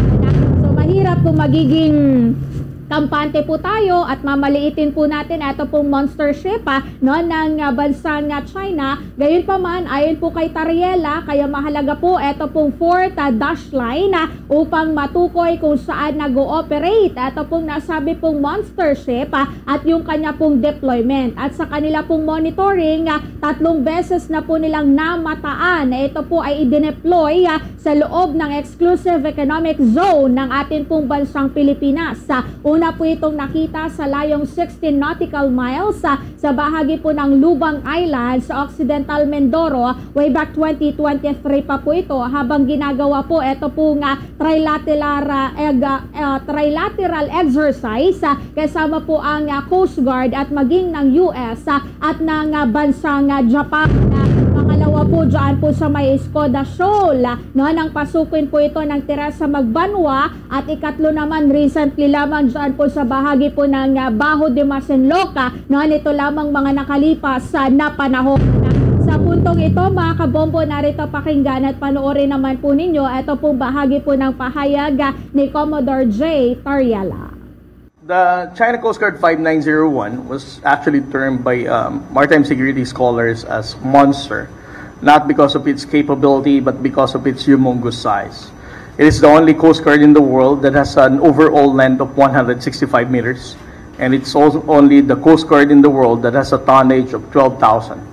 So mahirap po magiging kampante po tayo at mamaliitin po natin ito pong monster ship ng bansang China. Gayon pa man, ayon po kay Tariela, kaya mahalaga po ito pong 4th dash line upang matukoy kung saan nag-ooperate ito pong nasabi pong monster ship at yung kanya pong deployment. At sa kanila pong monitoring, 3 beses na po nilang namataan. Ito po ay i-deploy sa loob ng exclusive economic zone ng ating pong bansang Pilipinas. Una po itong nakita sa layong 16 nautical miles sa bahagi po ng Lubang Island sa Occidental Mindoro. Way back 2023 pa po ito, habang ginagawa po ito pong trilateral exercise kasama po ang Coast Guard at maging ng US at ng bansang Japan. Pangalawa po dyan po sa may Escoda Shoal, nang pasukin po ito ng Teresa Magbanwa, at ikatlo naman recently lamang dyan po sa bahagi po ng Bajo de Masinloc, nito lamang mga nakalipas na panahon. Sa puntong ito, mga kabombo, narito pakinggan at panoorin naman po ninyo ito pong bahagi po ng pahayag ni Commodore J. Tariela. The China Coast Guard 5901 was actually termed by maritime security scholars as monster, not because of its capability, but because of its humongous size. It is the only Coast Guard in the world that has an overall length of 165 meters, and it's also only the Coast Guard in the world that has a tonnage of 12,000.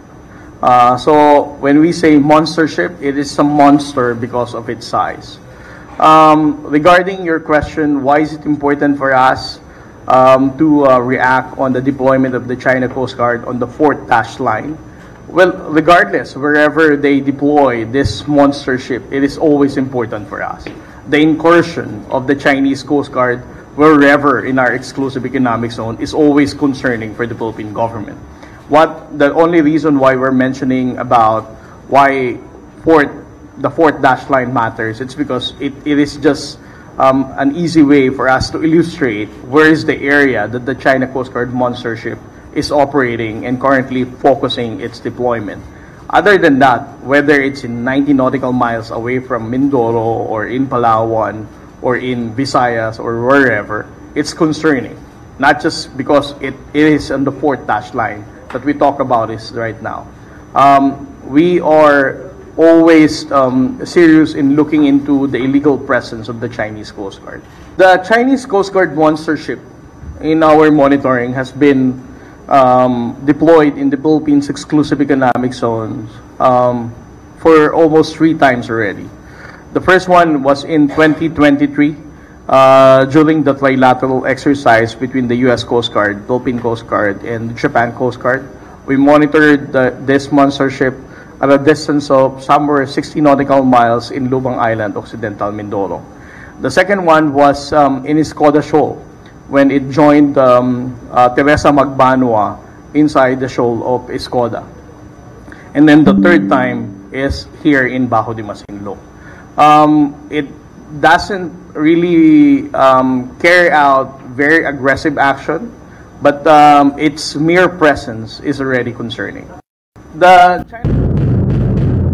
So when we say monster ship, it is a monster because of its size. Regarding your question, why is it important for us to react on the deployment of the China Coast Guard on the 4th dash line? Well, regardless, wherever they deploy this monster ship, it is always important for us. The incursion of the Chinese Coast Guard wherever in our exclusive economic zone is always concerning for the Philippine government. The only reason why we're mentioning about why the 4th dash line matters, it's because it is just an easy way for us to illustrate where is the area that the China Coast Guard monster ship is operating and currently focusing its deployment. Other than that, whether it's in 90 nautical miles away from Mindoro or in Palawan or in Visayas or wherever, it's concerning. Not just because it is on the 4th dash line that we talk about is right now. We are always serious in looking into the illegal presence of the Chinese Coast Guard. The Chinese Coast Guard monster ship in our monitoring has been deployed in the Philippines exclusive economic zones for almost 3 times already. The first one was in 2023 during the trilateral exercise between the U.S. Coast Guard, Philippine Coast Guard, and Japan Coast Guard. We monitored this monster ship at a distance of somewhere 60 nautical miles in Lubang Island, Occidental Mindoro. The second one was in Escoda Shoal, when it joined Teresa Magbanwa inside the shoal of Escoda. And then the third time is here in Bajo de Masinloc. It doesn't really carry out very aggressive action, but its mere presence is already concerning.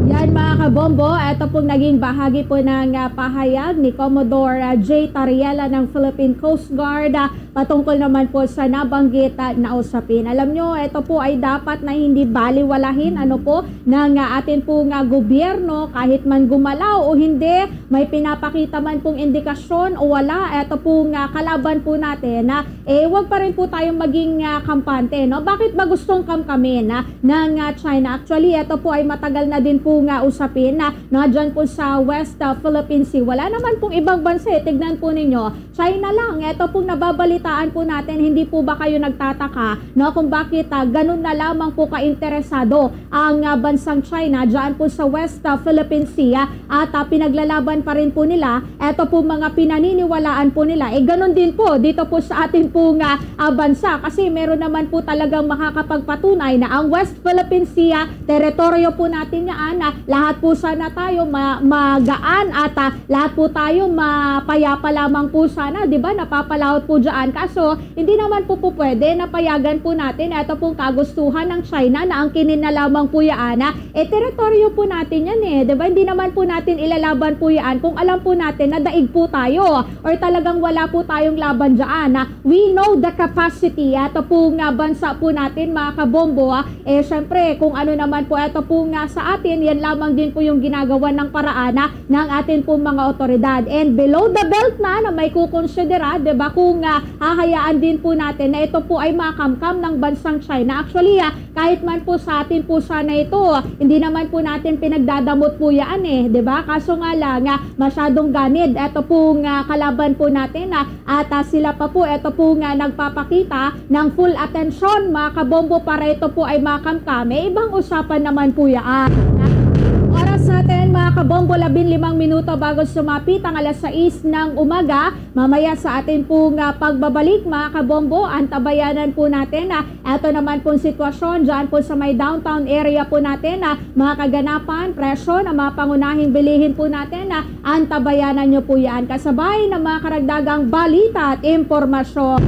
Yan mga kabombo, ito pong naging bahagi po ng pahayag ni Commodore J. Tariela ng Philippine Coast Guard patungkol naman po sa nabanggit na usapin. Alam nyo, ito po ay dapat na hindi baliwalahin ng atin pong gobyerno, kahit man gumalaw o hindi, may pinapakita man pong indikasyon o wala, ito pong kalaban po natin huwag pa rin po tayong maging kampante. Bakit ba gustong kamkamin ng China? Actually, ito po ay matagal na din po usapin na dyan po sa West Philippine Sea. Wala naman pong ibang bansa. Tignan po ninyo, China lang. Ito pong nababalitaan po natin. Hindi po ba kayo nagtataka kung bakit ganun na lamang po kainteresado ang bansang China dyan po sa West Philippine Sea at pinaglalaban pa rin po nila. Ito po mga pinaniniwalaan po nila. Ganun din po dito po sa ating pong bansa, kasi meron naman po talagang makakapagpatunay na ang West Philippine Sea, teritoryo po natin yan, lahat po sana tayo magaan at lahat po tayo mapayapa lamang po sana, di ba? Napapalahot po dyan. Kaso, hindi naman po pwede na payagan po natin ito pong kagustuhan ng China na ang kinin na lamang po yan. Teritoryo po natin yan di ba? Hindi naman po natin ilalaban po yan kung alam po natin na daig po tayo or talagang wala po tayong laban dyan. We know the capacity. Ito po nga bansa po natin, mga kabombo. Syempre, kung ano naman po ito po nga sa atin, yan lamang din po yung ginagawa ng paraan ng atin po mga otoridad. And below the belt na may kukonsidera, diba, kung hahayaan din po natin na ito po ay makamkam ng bansang China. Actually, kahit man po sa atin po sana ito, hindi naman po natin pinagdadamot po yan diba? Kaso nga lang, masyadong ganid. Ito po nga kalaban po natin at sila pa po, ito po nga nagpapakita ng full attention, mga kabombo, para ito po ay makamkam. Ibang usapan naman po yan. Oras natin, mga kabombo, 15 minuto bago sumapit ang alas 6 ng umaga. Mamaya sa atin pong pagbabalik, mga kabombo, antabayanan po natin ito naman pong sitwasyon dyan po sa may downtown area po natin, mga kaganapan, presyo na mga pangunahing bilihin po natin, antabayanan nyo po yan. Kasabay ng mga karagdagang balita at impormasyon.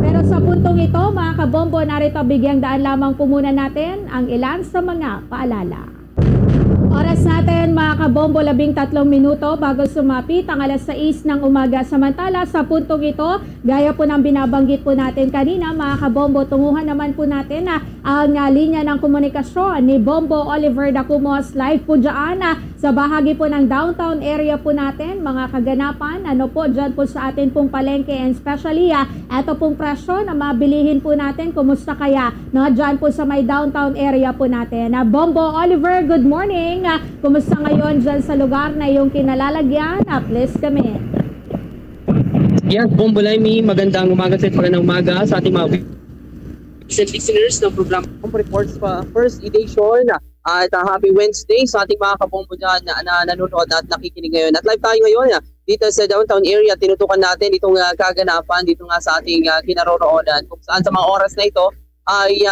Pero sa puntong ito, mga kabombo, narito bigyang daan lamang po muna natin ang ilan sa mga paalala. Oras natin, mga kabombo, 13 minuto bago sumapit ang alas 6 ng umaga. Samantala, sa puntong ito, gaya po ng binabanggit po natin kanina, mga kabombo, tunguhan naman po natin ang linya ng komunikasyon ni Bombo Oliver Dacumos. Live po dyan sa bahagi po ng downtown area po natin, mga kaganapan, dyan po sa atin pong palengke, and especially, ito pong presyo na mabilihin po natin. Kumusta kaya? Dyan po sa may downtown area po natin. Bombo Oliver, good morning! Kumusta ngayon dyan sa lugar na iyong kinalalagyan? Please kami. Yes, Bombo Laimi, magandang umaga sa ng umaga sa ating mga listeners ng program Reports pa First Edition. At happy Wednesday sa ating mga kabombo dyan na nanonood at nakikinig ngayon. At live tayo ngayon dito sa downtown area. Tinutukan natin itong kaganapan dito nga sa ating kinaroroonan. Kung saan sa mga oras na ito ay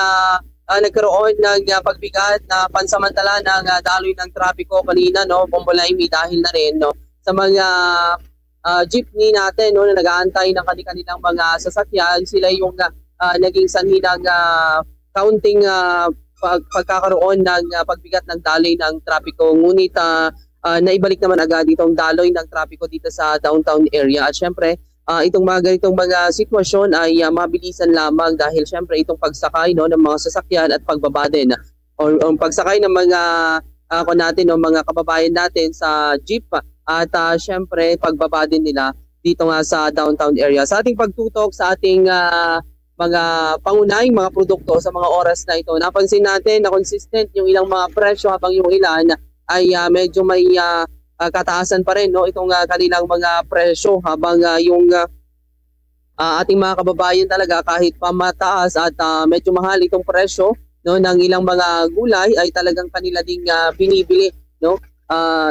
nagkaroon ng pagbigat na pansamantala ng daloy ng trapiko kanina, Bombo Laimi, dahil na rin sa mga jeepney natin na nag-aantay ng kanilang mga sasakyan. Sila yung naging sanhi ng counting pagkakaroon ng pagbigat ng daloy ng trapiko. Ngunit naibalik naman agad itong daloy ng trapiko dito sa downtown area. At syempre, itong mga ganitong mga sitwasyon ay mabilisan lamang dahil syempre itong pagsakay ng mga sasakyan at pagbaba din o pagsakay ng mga mga kababayan natin sa jeep at syempre pagbaba din nila dito nga sa downtown area. Sa ating pagtutok sa ating mga pangunahing mga produkto sa mga oras na ito, napansin natin na consistent yung ilang mga presyo habang yung ilan ay medyo may kataasan pa rin itong kanilang mga presyo habang yung ating mga kababayan talaga kahit pa mataas at medyo mahal itong presyo ng ilang mga gulay ay talagang kanila ding binibili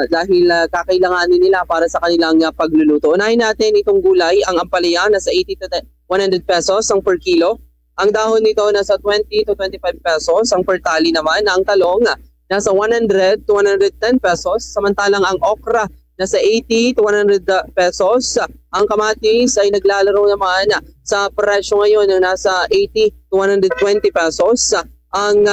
dahil kakailanganin nila para sa kanilang pagluluto. Unahin natin itong gulay, ang ampalaya nasa 80 to 100 pesos ang per kilo. Ang dahon nito nasa 20 to 25 pesos ang per tali naman. Ang talong nasa 100 to 110 pesos, samantalang ang okra nasa 80 to 100 pesos. Ang kamatis ay naglalaro naman sa presyo ngayon na nasa 80 to 120 pesos. Ang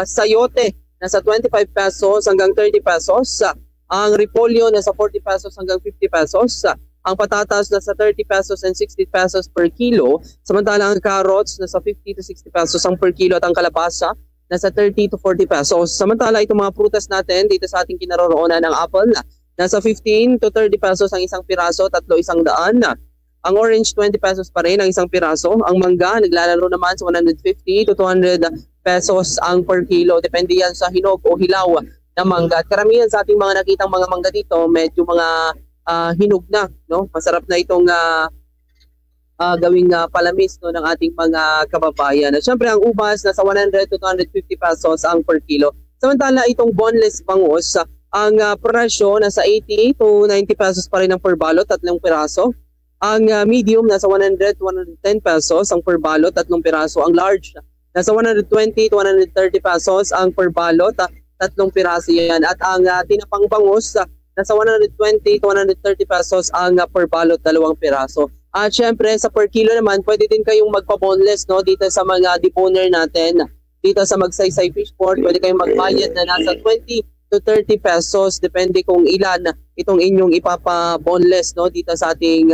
sayote nasa 25 pesos hanggang 30 pesos. Ang repolyo nasa 40 pesos hanggang 50 pesos. Ang patatas nasa 30 pesos and 60 pesos per kilo, samantalang ang carrots nasa 50 to 60 pesos ang per kilo at ang kalabasa nasa 30 to 40 pesos. Samantala, itong mga prutas natin dito sa ating kinaroroonan ng apple, nasa 15 to 30 pesos ang isang piraso, 300. Ang orange, 20 pesos pa rin ang isang piraso. Ang mangga, naglalaro naman sa 150 to 200 pesos ang per kilo. Depende yan sa hinog o hilaw na mangga. At karamihan sa ating mga nakitang mga mangga dito, medyo mga hinog na. Masarap na itong gawing palamis ng ating mga kababayan. At syempre ang ubas nasa 100 to 250 pesos ang per kilo. Samantala itong boneless bangus, ang presyo nasa 80 to 90 pesos pa rin ang per balot, 3 piraso. Ang medium nasa 100 to 110 pesos ang per balot, 3 piraso. Ang large nasa 120 to 130 pesos ang per balot, 3 piraso yan. At ang tinapang bangus, nasa 120 to 130 pesos ang per balot, 2 piraso. At syempre sa per kilo naman, pwede din kayong magpa-boneless, no, dito sa mga deboner natin. Dito sa Magsaysay Fish Port, pwede kayong magbayad na nasa 20 to 30 pesos, depende kung ilan itong inyong ipapa-boneless, no, dito sa ating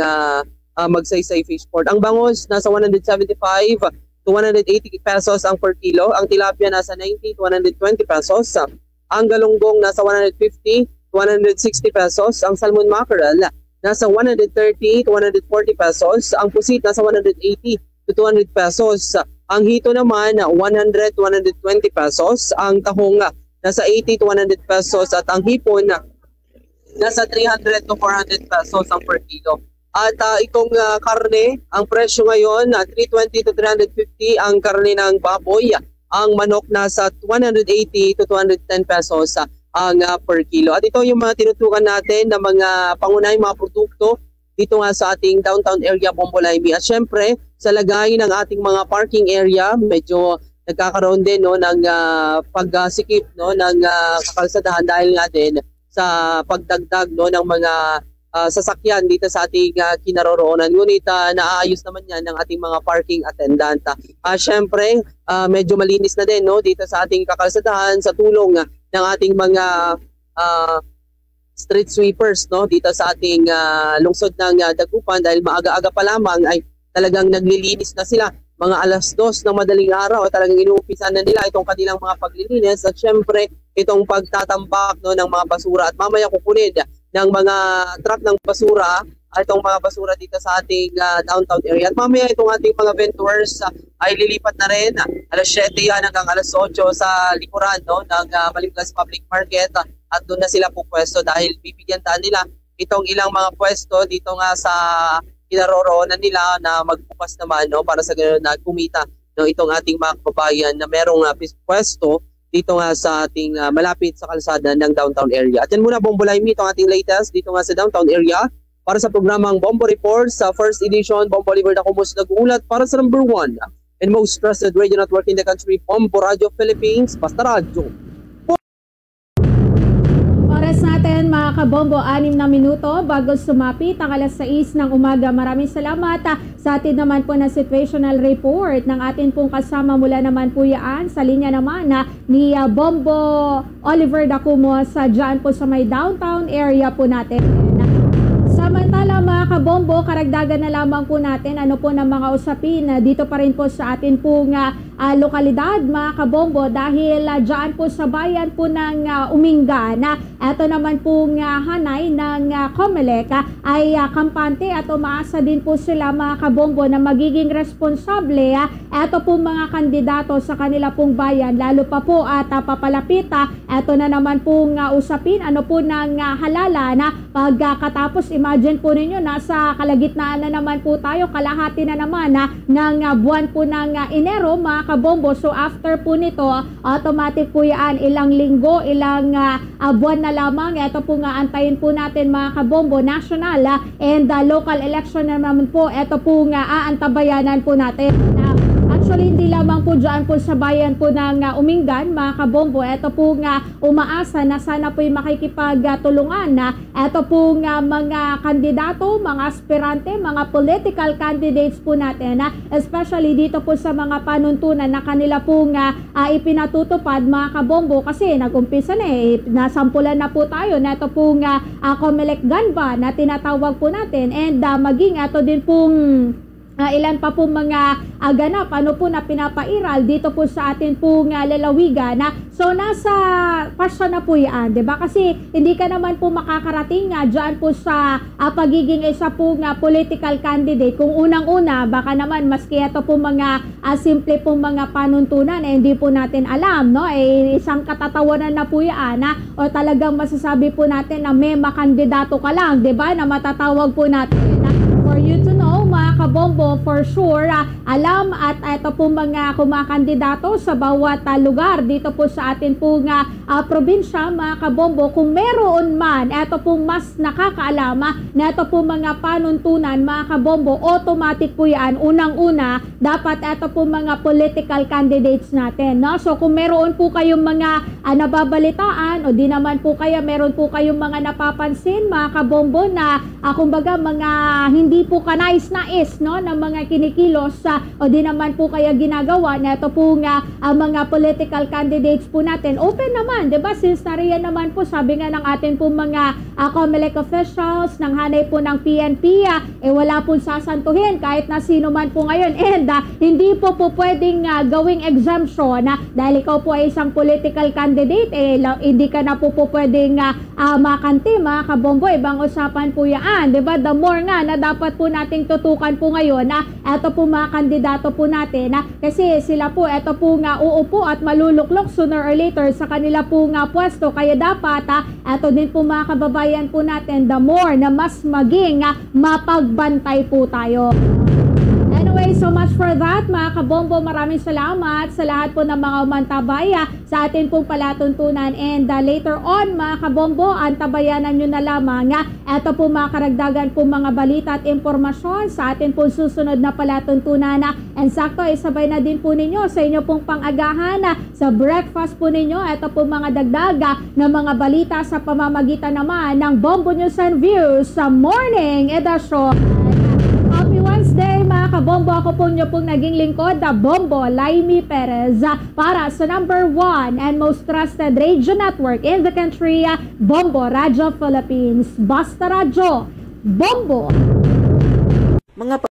Magsaysay Fish Port. Ang bangus nasa 175 to 180 pesos ang per kilo. Ang tilapia nasa 90 to 120 pesos. Ang galunggong nasa 150 to 160 pesos. Ang salmon mackerel nasa 130 to 140 pesos. Ang pusit nasa 180 to 200 pesos. Ang hito naman 100 to 120 pesos. Ang tahong nasa 80 to 100 pesos. At ang hipon nasa 300 to 400 pesos ang per kilo. At itong karne, ang presyo ngayon 320 to 350 ang karne ng baboy. Ang manok nasa 180 to 210 pesos ang per kilo. At ito yung mga tinutukan natin na mga pangunahing mga produkto dito nga sa ating downtown area, Bombolaymi. At syempre, sa lagay ng ating mga parking area, medyo nagkakaroon din, no, ng pagsikip, no, ng kakalsadahan dahil nga din sa pagdagdag, no, ng mga sasakyan dito sa ating kinaroroonan. Ngunit naayos naman yan ng ating mga parking attendant. Syempre, medyo malinis na din, no, dito sa ating kakalsadahan sa tulong ng ating mga street sweepers, no, dito sa ating lungsod ng Dagupan, dahil maaga-aga pa lamang ay talagang naglilinis na sila. Mga 2:00 ng madaling araw, talagang inuumpisan na nila itong kanilang mga paglilinis at syempre itong pagtatambak, no, ng mga basura. At mamaya kukunin ng mga truck ng basura itong mga basura dito sa ating downtown area. At mamaya itong ating mga vendors ay lilipat na rin 7:00 yan hanggang 8:00 sa likuran, no, ng Malimlas Public Market, at doon na sila pupwesto dahil bibigyan nila itong ilang mga pwesto dito nga sa kinaroroonan nila na magbukas naman, no, para sa ganoon na kumita, no, itong ating mga kababayan na merong pwesto dito nga sa ating malapit sa kalsada ng downtown area. At yan muna, Bombolaymi, itong ating latest dito nga sa downtown area para sa programang Bombo Report sa first edition. Bombo Oliver Dacumus nag-uulat para sa number 1 and most trusted radio network in the country, Bombo Radio Philippines, Basta Radio. Oras natin mga kabombo, 6 na minuto bago sumapit ang 6:00 ng umaga. Maraming salamat sa atin naman po na situational report ng atin pong kasama mula naman po yan sa linya naman ni Bombo Oliver Dacumus dyan po sa may downtown area po natin. Samantala mga kabombo, karagdagan na lamang po natin ano po ng mga usapin dito pa rin po sa atin pong lokalidad mga kabombo, dahil dyan po sa bayan po ng Umingan, ito naman pong hanay ng COMELEC ay kampante at umaasa din po sila mga kabombo na magiging responsable ito pong mga kandidato sa kanila pong bayan, lalo pa po at papalapit ito na naman pong usapin ano po ng halalan pagkatapos. Imagine po ninyo, nasa kalagitnaan na naman po tayo, kalahati na naman ng buwan po ng Enero mga kabombo. So after po nito, automatic po yan, ilang linggo, ilang buwan na lamang. Ito po nga antayin po natin mga kabombo, national and local election na naman po. Ito po nga aantabayanan po natin. Actually, hindi lamang po dyan po sa bayan po ng Umingan, mga kabombo. Ito po nga umaasa na sana po yung makikipagtulungan na ito po nga mga kandidato, mga aspirante, mga political candidates po natin, especially dito po sa mga panuntunan na kanila po nga ipinatutupad mga kabombo, kasi nag-umpisa na nasampulan na po tayo na ito po nga COMELEC Ganba na tinatawag po natin, and maging ito din pong ilan pa po mga ganap ano po na pinapairal dito po sa atin pong lalawigan so nasa pasya na po yan, diba? Kasi hindi ka naman po makakarating dyan po sa pagiging isa po political candidate kung unang-una baka naman maski ito po mga simple po mga panuntunan hindi po natin alam, no? Isang katatawanan na po yan o talagang masasabi po natin na may makandidato ka lang, diba? Na matatawag po natin for you to know mga kabombo, for sure alam at ito po mga kumakandidato sa bawat lugar dito po sa atin po nga probinsya, mga kabombo, kung meron man, eto pong mas nakakaalama na ito po mga panuntunan, mga kabombo, automatic po yan. Unang-una, dapat ito po mga political candidates natin. No? So kung meron po kayong mga nababalitaan o di naman po kaya meron po kayong mga napapansin, mga kabombo, na kumbaga mga hindi po kanais-nais, no, ng mga kinikilos o di naman po kaya ginagawa na ito po nga mga political candidates po natin, open naman, diba? Since nariyan naman po, sabi nga ng ating po mga COMELEC officials, ng hanay po ng PNP, wala po sasantuhin kahit na sino man po ngayon, and hindi po pwedeng gawing exemption dahil ikaw po ay isang political candidate, hindi ka na po pwedeng makanti, mga kabombo. Ibang usapan po yan, diba? The more nga na dapat po nating tutukan po ngayon eto po mga kandidato po natin kasi sila po eto po nga uupo at maluluklok sooner or later sa kanila po nga pwesto, kaya dapat eto din po mga kababayan po natin, the more na mas maging mapagbantay po tayo. Anyway, so much for that, mga kabombo. Maraming salamat sa lahat po ng mga umantabay sa atin pong palatuntunan. And later on, mga kabombo, antabayanan nyo na lamang ito po mga karagdagan po mga balita at impormasyon sa atin pong susunod na palatuntunan. And sakto, isabay na din po ninyo sa inyo pong pang-agahan sa breakfast po ninyo. Ito po mga dagdag na mga balita sa pamamagitan naman ng Bombo News and Views sa morning edisyon. Happy Wednesday, mga kabombo. Ako po nyo pong naging lingkod, Bombo Laimi Perez, para sa number 1 and most trusted radio network in the country, Bombo Radio Philippines. Basta Radyo, Bombo! Mga